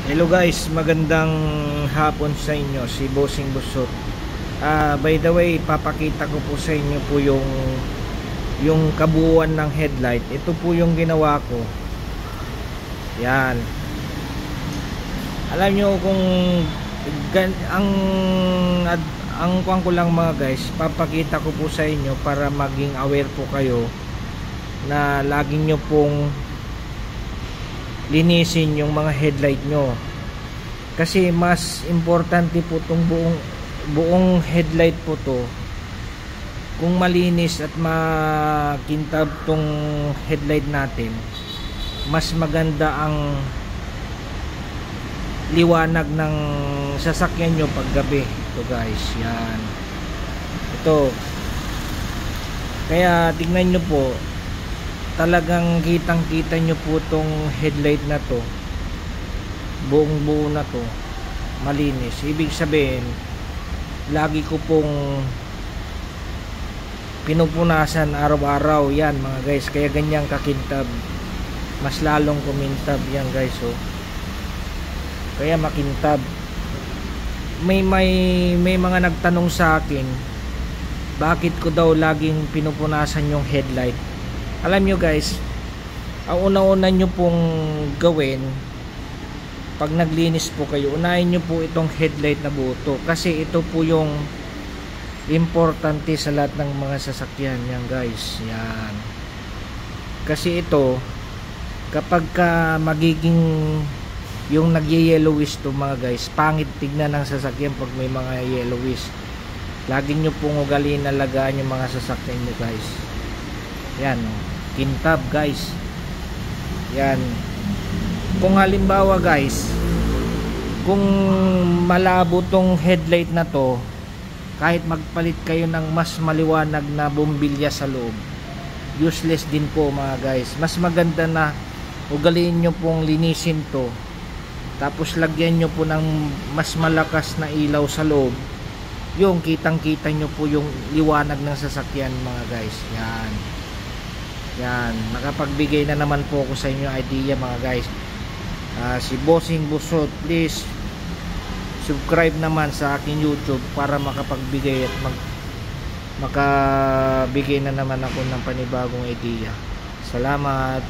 Hello guys, magandang hapon sa inyo, si Bossing Busot. By the way, papakita ko po sa inyo po yung kabuuan ng headlight. Ito po yung ginawa ko. Yan. Alam nyo kung ang kuwan ko lang mga guys, papakita ko po sa inyo para maging aware po kayo na lagi nyo pong linisin yung mga headlight nyo, kasi mas importante po itong buong headlight po to. Kung malinis at makintab tong headlight natin, mas maganda ang liwanag ng sasakyan nyo pag gabi. Ito guys, yan, ito. Kaya tingnan nyo po, talagang kitang kita nyo po tong headlight na to, buong buo na to, malinis. Ibig sabihin, lagi ko pong pinupunasan araw-araw yan mga guys, kaya ganyang kakintab, mas lalong kumintab yan guys. Oh, kaya makintab. May mga nagtanong sa akin, bakit ko daw laging pinupunasan yung headlight. Alam nyo guys, ang una-una nyo pong gawin pag naglinis po kayo, unahin nyo po itong headlight na buto, kasi ito po yung importante sa lahat ng mga sasakyan yan guys. Yan, kasi ito, kapag ka magiging yung nag-yellowish to mga guys, pangit tignan ng sasakyan pag may mga yellowish. Lagi nyo pong ugaliin na lagaan yung mga sasakyan nyo guys. Yan, kintab guys. Yan, kung halimbawa guys, kung malabo tong headlight na to, kahit magpalit kayo ng mas maliwanag na bombilya sa loob, useless din po mga guys. Mas maganda na ugaliin nyo pong linisin to, tapos lagyan nyo po ng mas malakas na ilaw sa loob, yung kitang kita nyo po yung liwanag ng sasakyan mga guys. Yan, yan, nakapagbigay na naman po ako sa inyo idea mga guys. Si Bossing Busot, please subscribe naman sa aking YouTube para makapagbigay at makabigay na naman ako ng panibagong idea. Salamat.